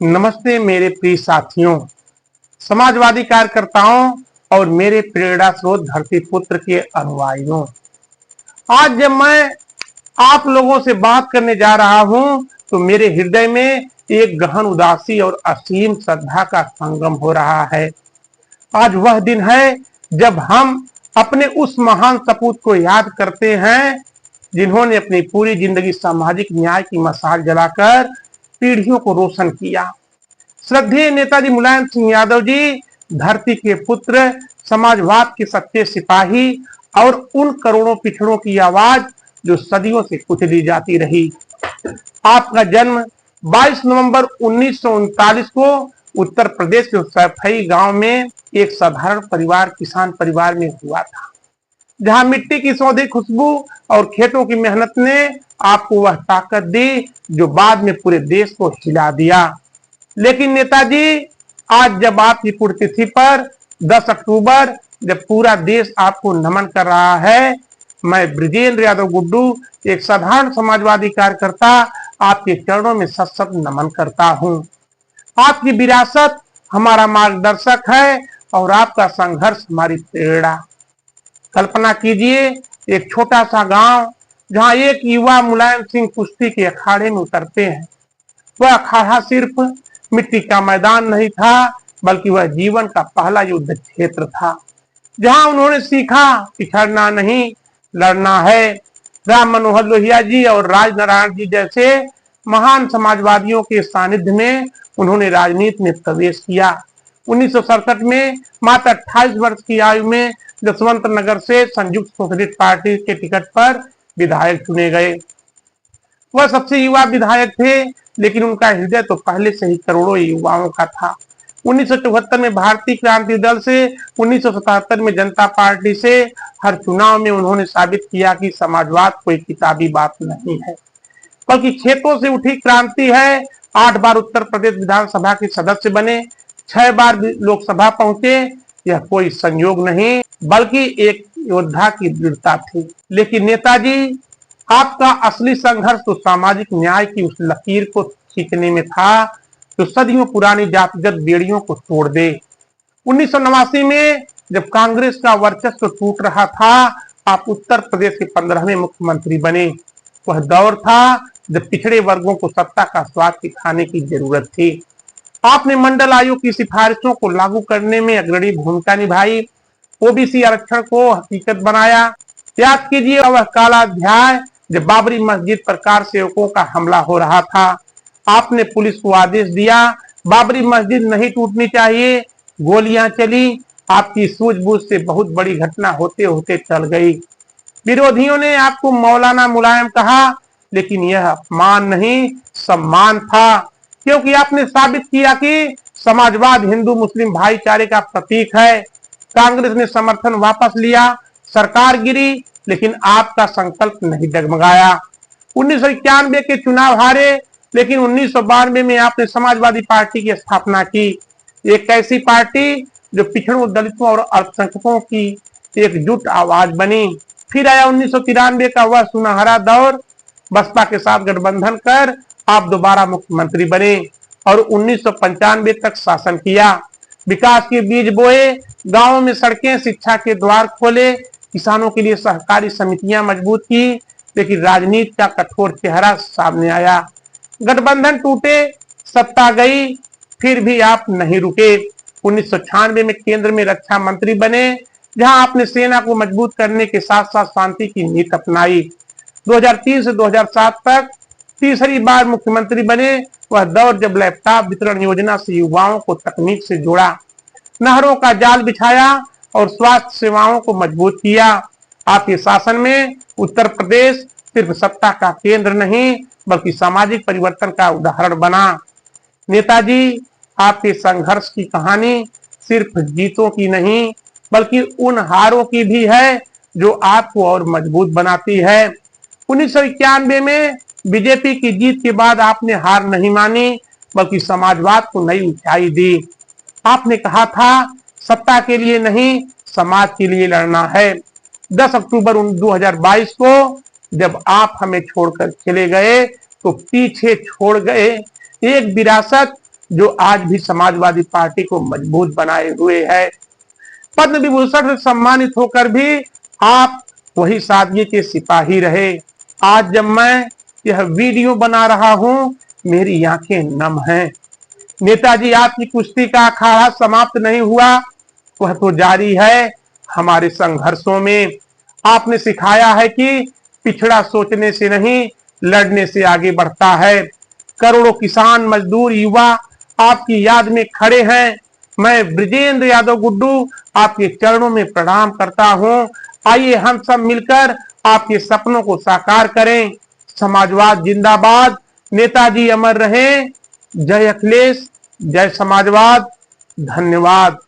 नमस्ते मेरे प्रिय साथियों, समाजवादी कार्यकर्ताओं और मेरे प्रेरणा स्रोत धरती पुत्र के अनुयायियों। आज जब मैं आप लोगों से बात करने जा रहा हूं, तो मेरे हृदय में एक गहन उदासी और असीम श्रद्धा का संगम हो रहा है। आज वह दिन है जब हम अपने उस महान सपूत को याद करते हैं, जिन्होंने अपनी पूरी जिंदगी सामाजिक न्याय की मशाल जलाकर पीढ़ियों को रोशन किया। श्रद्धेय नेताजी मुलायम सिंह यादव जी, धरती के पुत्र, समाजवाद के सच्चे सिपाही और उन करोड़ों पिछड़ों की आवाज जो सदियों से कुचली जाती रही। आपका जन्म 22 नवंबर 1939 को उत्तर प्रदेश के सैफई गांव में एक साधारण परिवार, किसान परिवार में हुआ था, जहां मिट्टी की सौंधी खुशबू और खेतों की मेहनत ने आपको वह ताकत दी जो बाद में पूरे देश को हिला दिया। लेकिन नेताजी, आज जब आपकी पुण्यतिथि पर 10 अक्टूबर, जब पूरा देश आपको नमन कर रहा है, मैं बृजेंद्र यादव गुड्डू, एक साधारण समाजवादी कार्यकर्ता, आपके चरणों में सत सत नमन करता हूं। आपकी विरासत हमारा मार्गदर्शक है और आपका संघर्ष हमारी प्रेरणा। कल्पना कीजिए, एक छोटा सा गांव जहां एक युवा मुलायम सिंह कुश्ती के अखाड़े में उतरते हैं। वह अखाड़ा सिर्फ मिट्टी का मैदान नहीं था, बल्कि वह जीवन का पहला युद्ध क्षेत्र था, जहां उन्होंने सीखा पिछड़ना नहीं, लड़ना है। राम मनोहर लोहिया जी और राज नारायण जी जैसे महान समाजवादियों के सानिध्य में उन्होंने राजनीति में प्रवेश किया। 1967 में मात्र 28 वर्ष की आयु में जसवंत नगर से संयुक्त सोशलिस्ट पार्टी के टिकट पर विधायक चुने गए। वह सबसे युवा विधायक थे, लेकिन उनका हृदय तो पहले से ही करोड़ों युवाओं का था। 1974 में भारतीय क्रांति दल से, 1977 में जनता पार्टी से हर चुनाव में उन्होंने साबित किया कि समाजवाद कोई किताबी बात नहीं है, बल्कि खेतों से उठी क्रांति है। 8 बार उत्तर प्रदेश विधानसभा के सदस्य बने, 6 बार लोकसभा पहुंचे। यह कोई संयोग नहीं, बल्कि एक योद्धा की दृढ़ता थी। लेकिन नेताजी, आपका असली संघर्ष तो सामाजिक न्याय की उस लकीर को खींचने में था जो सदियों पुरानी जातिगत बेड़ियों को तोड़ दे। 1989 में जब कांग्रेस का वर्चस्व टूट रहा था, आप उत्तर प्रदेश के 15वें मुख्यमंत्री बने। वह दौर था जब पिछड़े वर्गों को सत्ता का स्वाद सिखाने की जरूरत थी। आपने मंडल आयोग की सिफारिशों को लागू करने में अग्रणी भूमिका निभाई, ओबीसी आरक्षण को हकीकत बनाया। याद कीजिए वह काला अध्याय जब बाबरी मस्जिद पर कार सेवकों का हमला हो रहा था। आपने पुलिस को आदेश दिया, बाबरी मस्जिद नहीं टूटनी चाहिए। गोलियां चली। आपकी सूझबूझ से बहुत बड़ी घटना होते होते टल गई। विरोधियों ने आपको मौलाना मुलायम कहा, लेकिन यह अपमान नहीं, सम्मान था, क्योंकि आपने साबित किया कि समाजवाद हिंदू मुस्लिम भाईचारे का प्रतीक है। कांग्रेस ने समर्थन वापस लिया, सरकार गिरी, लेकिन आपका संकल्प नहीं डगमगाया। 1991 के चुनाव हारे, लेकिन 1992 में आपने समाजवादी पार्टी की स्थापना की। एक ऐसी पार्टी जो पिछड़ों, दलितों और अल्पसंख्यकों की एकजुट आवाज बनी। फिर आया 1993 का वह सुनहरा दौर। बसपा के साथ गठबंधन कर आप दोबारा मुख्यमंत्री बने और 1995 तक शासन किया। विकास के बीज बोए, गांवों में सड़कें, शिक्षा के द्वार खोले, किसानों के लिए सहकारी समितियां मजबूत की। लेकिन राजनीति का कठोर चेहरा सामने आया। गठबंधन टूटे, सत्ता गई, फिर भी आप नहीं रुके। 1996 में केंद्र में रक्षा मंत्री बने, जहां आपने सेना को मजबूत करने के साथ साथ शांति की नीति अपनाई। 2003 से 2007 तक तीसरी बार मुख्यमंत्री बने। वह दौर जब लैपटॉप वितरण योजना से युवाओं को तकनीक से जोड़ा, नहरों का जाल बिछाया और स्वास्थ्य सेवाओं को मजबूत किया। आपके शासन में उत्तर प्रदेश सिर्फ सत्ता का केंद्र नहीं, बल्कि सामाजिक परिवर्तन का उदाहरण बना। नेताजी, आपके संघर्ष की कहानी सिर्फ जीतों की नहीं, बल्कि उन हारों की भी है जो आपको और मजबूत बनाती है। 1991 में बीजेपी की जीत के बाद आपने हार नहीं मानी, बल्कि समाजवाद को नई ऊंचाई दी। आपने कहा था, सत्ता के लिए नहीं, समाज के लिए लड़ना है। 10 अक्टूबर 2022 को जब आप हमें छोड़कर चले गए, तो पीछे छोड़ गए एक विरासत जो आज भी समाजवादी पार्टी को मजबूत बनाए हुए है। पद्म विभूषण से सम्मानित होकर भी आप वही सादगी के सिपाही रहे। आज जब मैं यह वीडियो बना रहा हूं, मेरी आंखें नम हैं। नेताजी, आपकी कुश्ती का अखाड़ा समाप्त नहीं हुआ, वह तो जारी है। हमारे संघर्षों में आपने सिखाया है कि पिछड़ा सोचने से नहीं, लड़ने से आगे बढ़ता है। करोड़ों किसान, मजदूर, युवा आपकी याद में खड़े हैं। मैं ब्रिजेंद्र यादव गुड्डू आपके चरणों में प्रणाम करता हूं। आइए हम सब मिलकर आपके सपनों को साकार करें। समाजवाद जिंदाबाद, नेताजी अमर रहें। जय अखिलेश, जय समाजवाद। धन्यवाद।